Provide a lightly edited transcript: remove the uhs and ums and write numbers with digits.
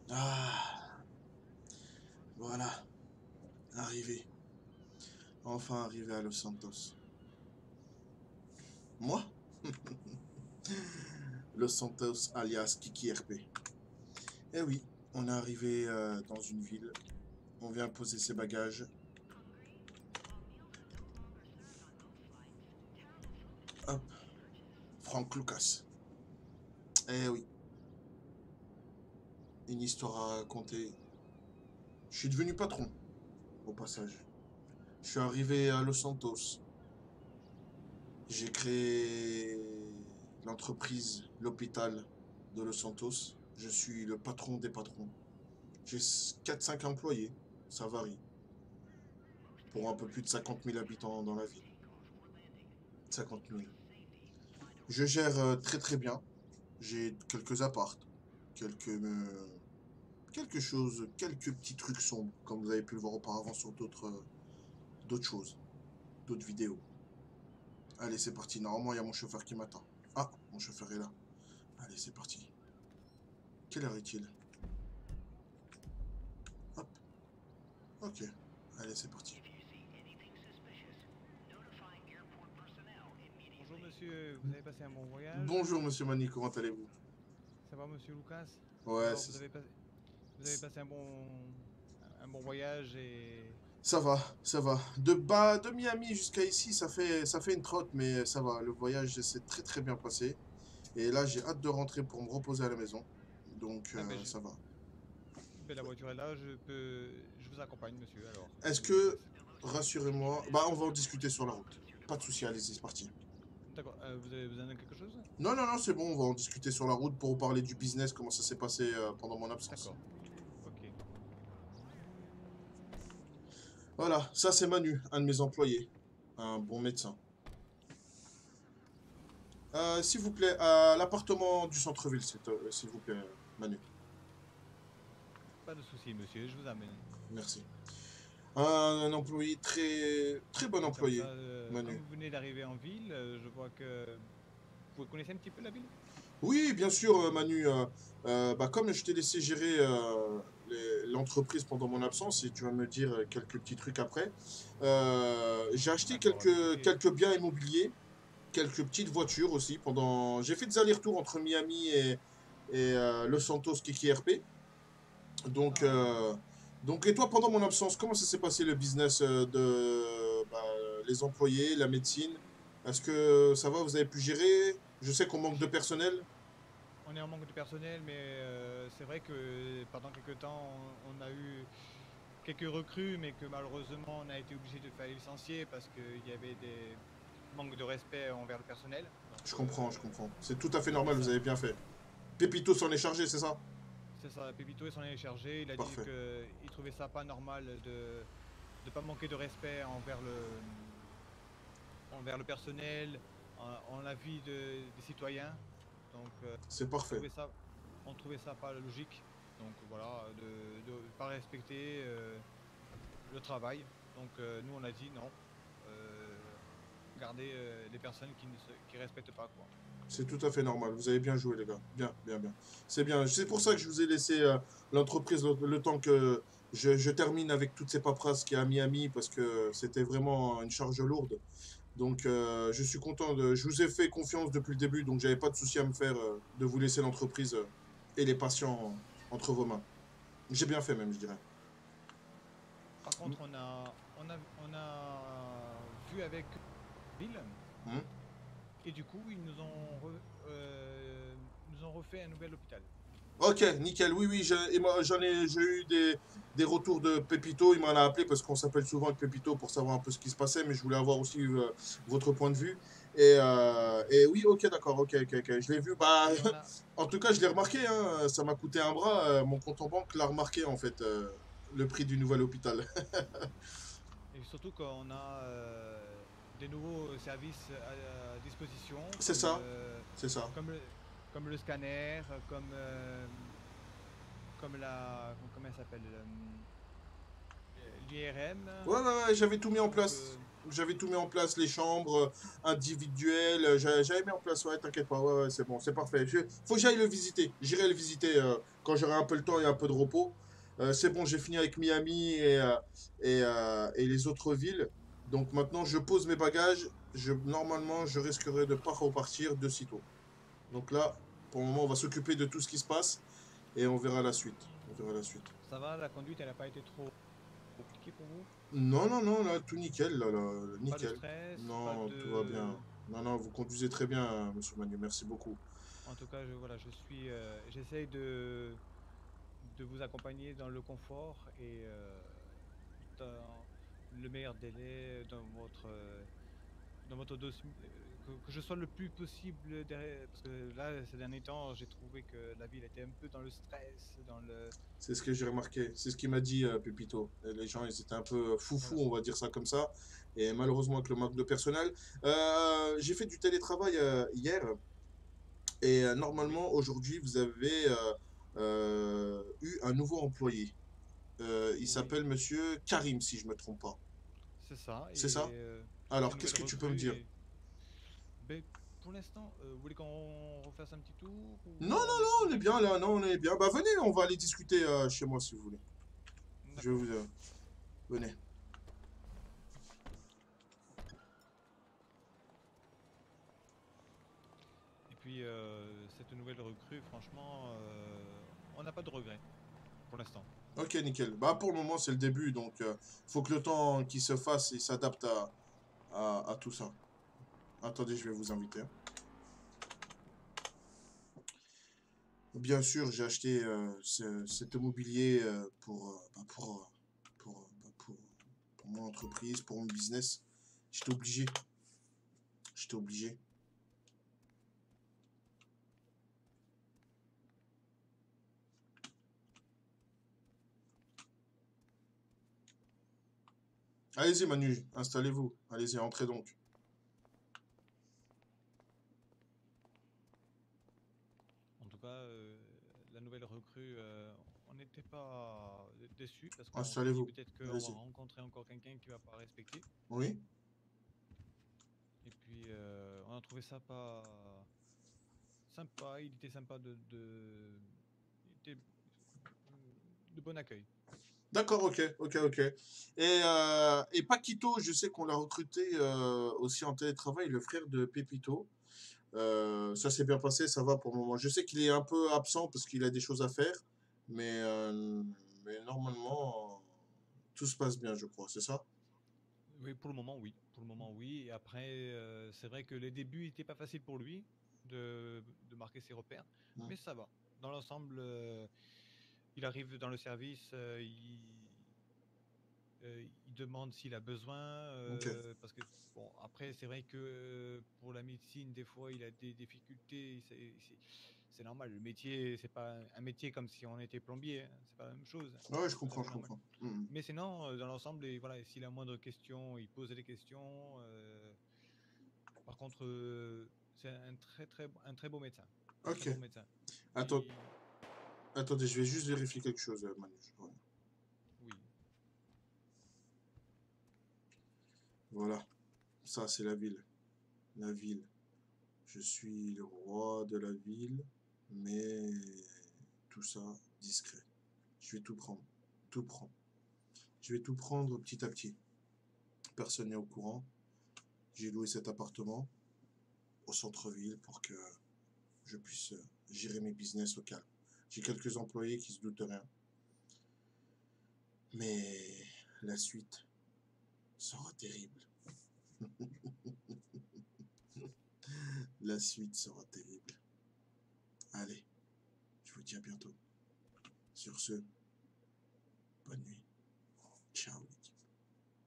Ah, voilà, arrivé. Enfin arrivé à Los Santos. Moi? Los Santos alias Kiki RP. Eh oui, on est arrivé dans une ville. On vient poser ses bagages. Hop, Frank Lucas. Eh oui, une histoire à raconter. Je suis devenu patron, au passage. Je suis arrivé à Los Santos. J'ai créé l'entreprise, l'hôpital de Los Santos. Je suis le patron des patrons. J'ai 4-5 employés, ça varie. Pour un peu plus de 50 000 habitants dans la ville. 50 000. Je gère très très bien. J'ai quelques apparts, quelque chose, quelques petits trucs sombres, comme vous avez pu le voir auparavant sur d'autres choses, d'autres vidéos. Allez, c'est parti. Normalement, il y a mon chauffeur qui m'attend. Ah, mon chauffeur est là. Allez, c'est parti. Quelle heure est-il? Hop. Ok. Allez, c'est parti. Bonjour monsieur, vous avez passé un bon voyage? Bonjour, monsieur Mani, comment allez-vous? Ça va monsieur Lucas? Ouais, Alors vous avez passé un bon voyage et... ça va. De Miami jusqu'à ici, ça fait une trotte, mais ça va. Le voyage s'est très très bien passé. Et là, j'ai hâte de rentrer pour me reposer à la maison. Donc, Ah ça va. la voiture est là, je vous accompagne monsieur alors, Est-ce monsieur que, Lucas. rassurez-moi, bah, on va en discuter sur la route. Pas de souci, allez-y, c'est parti. D'accord, vous avez besoin de quelque chose? Non, non, non, c'est bon, on va en discuter sur la route pour parler du business, comment ça s'est passé pendant mon absence. D'accord, ok. Voilà, ça c'est Manu, un de mes employés. Un bon médecin. S'il vous plaît, à l'appartement du centre-ville, s'il vous plaît, Manu. Pas de souci monsieur, je vous amène. Merci. Un employé très, très bon Comme ça, employé, comme Manu. vous venez d'arriver en ville, je vois que vous connaissez un petit peu la ville? Oui, bien sûr, Manu. Bah, comme je t'ai laissé gérer l'entreprise pendant mon absence, et tu vas me dire quelques petits trucs après, j'ai acheté D'accord, bah écoutez, quelques biens immobiliers, quelques petites voitures aussi. J'ai fait des allers-retours entre Miami et Los Santos Kiki RP. Donc, ah, euh, et toi, pendant mon absence, comment ça s'est passé le business les employés, la médecine? Est-ce que ça va, vous avez pu gérer? Je sais qu'on manque de personnel. on est en manque de personnel, mais c'est vrai que pendant quelques temps, on a eu quelques recrues, mais que malheureusement, on a été obligé de faire licencier parce qu'il y avait des manques de respect envers le personnel. Donc, Je comprends, je comprends. C'est tout à fait c'est normal, vous ça. avez bien fait. Pépito s'en est chargé, c'est ça? C'est ça. Pépito, il s'en est chargé. Il a dit Parfait. qu'il trouvait ça pas normal de ne pas manquer de respect envers le personnel, en la vie des citoyens. Donc, C'est on parfait. trouvait ça, on trouvait ça pas logique. Donc voilà, de pas respecter le travail. Donc nous on a dit non, euh, garder les personnes qui respectent pas quoi. C'est tout à fait normal. Vous avez bien joué, les gars. Bien, bien, bien. C'est bien. C'est pour ça que je vous ai laissé l'entreprise le temps que je termine avec toutes ces paperasses qu'il y a à Miami, parce que c'était vraiment une charge lourde. Donc, je suis content je vous ai fait confiance depuis le début, donc j'avais pas de souci à me faire de vous laisser l'entreprise et les patients entre vos mains. J'ai bien fait même, je dirais. Par contre on a vu avec Bill Hmm. et du coup ils nous ont refait un nouvel hôpital. Ok, nickel. Oui, oui, j'ai eu des retours de Pépito. Il m'en a appelé parce qu'on s'appelle souvent avec Pépito pour savoir un peu ce qui se passait, mais je voulais avoir aussi votre point de vue. Et oui, ok, d'accord, ok, ok, ok. Je l'ai vu. Bah, Et on a en tout cas, je l'ai remarqué. Hein, ça m'a coûté un bras. Mon compte en banque l'a remarqué en fait, le prix du nouvel hôpital. et surtout qu'on a des nouveaux services à disposition C'est ça, c'est ça. comme le, comme le scanner, comme comment elle s'appelle, l'IRM. Ouais, ouais, ouais, j'avais tout mis en Donc, place. J'avais tout mis en place, les chambres individuelles. J'avais mis en place, ouais, t'inquiète pas, ouais, ouais, c'est bon, c'est parfait. Faut que j'aille le visiter. J'irai le visiter quand j'aurai un peu le temps et un peu de repos. C'est bon, j'ai fini avec Miami et les autres villes. Donc maintenant, je pose mes bagages. Normalement, je risquerai de pas repartir de sitôt. Donc là, pour le moment, on va s'occuper de tout ce qui se passe et on verra la suite. On verra la suite. Ça va, la conduite, elle n'a pas été trop compliquée pour vous? Non, non, non, là, tout nickel, là, Pas de nickel. stress, pas Non, tout va bien. de... Non, non, vous conduisez très bien, monsieur Manu, merci beaucoup. En tout cas, voilà, j'essaye de vous accompagner dans le confort et dans le meilleur délai dans votre dossier, que je sois le plus possible derrière, parce que là, ces derniers temps, j'ai trouvé que la ville était un peu dans le stress, dans le... C'est ce que j'ai remarqué, c'est ce qu'il m'a dit, Pépito. Et les gens, ils étaient un peu foufous, Voilà. on va dire ça comme ça. Et malheureusement, avec le manque de personnel. J'ai fait du télétravail hier. Et Oui, normalement, aujourd'hui, vous avez eu un nouveau employé. Il oui, s'appelle Monsieur Karim, si je me trompe pas. c'est ça. C'est ça? Et cette Alors, qu'est-ce nouvelle que tu peux me recrue dire? est... Ben, pour l'instant, vous voulez qu'on refasse un petit tour Non, ou non, on est non, on est bien plus... là, non, on est bien. Bah venez, on va aller discuter chez moi si vous voulez. Je vais D'accord. vous... venez. Et puis, cette nouvelle recrue, franchement, on n'a pas de regrets pour l'instant. Ok, nickel. Bah pour le moment, c'est le début, donc faut que le temps qui se fasse, il s'adapte à tout ça. Attendez, je vais vous inviter, hein. Bien sûr, j'ai acheté cet immobilier pour mon entreprise, pour mon business. J'étais obligé. J'étais obligé. Allez-y, Manu, installez-vous. Allez-y, entrez donc. En tout cas, la nouvelle recrue, on n'était pas déçus parce qu'on s'est dit Installez-vous. peut-être qu'on va Allez-y. rencontrer encore quelqu'un qui va pas respecter. Oui? Et puis, on a trouvé ça pas sympa. Il était sympa il était de bon accueil. D'accord, ok, ok, ok. Et Paquito, je sais qu'on l'a recruté aussi en télétravail, le frère de Pépito. Ça s'est bien passé, ça va pour le moment. Je sais qu'il est un peu absent parce qu'il a des choses à faire, mais, euh, mais normalement, tout se passe bien, je crois, c'est ça? Oui, pour le moment, oui. Pour le moment, oui. Et après, c'est vrai que les débuts n'étaient pas faciles pour lui de marquer ses repères, Hmm. mais ça va. Dans l'ensemble, il arrive dans le service, il demande s'il a besoin, Ok. parce que bon, après, c'est vrai que pour la médecine, des fois, il a des difficultés. C'est normal. Le métier, c'est pas un métier comme si on était plombier, hein. C'est pas la même chose. Ouais, je C'est tout à comprends, fait je normal. comprends. Hmm. Mais sinon, dans l'ensemble, et voilà, s'il a moindre question, il pose des questions. Par contre, c'est un très beau médecin. Un très Ok. bon médecin. Attends, attendez, je vais juste vérifier quelque chose, Manu. Ouais. Oui. Voilà, ça c'est la ville. La ville. Je suis le roi de la ville, mais tout ça discret. Je vais tout prendre. Tout prendre. Je vais tout prendre petit à petit. Personne n'est au courant. J'ai loué cet appartement au centre-ville pour que je puisse gérer mes business au calme. J'ai quelques employés qui se doutent de rien. Mais la suite sera terrible. La suite sera terrible. Allez, je vous dis à bientôt. Sur ce, bonne nuit. Ciao.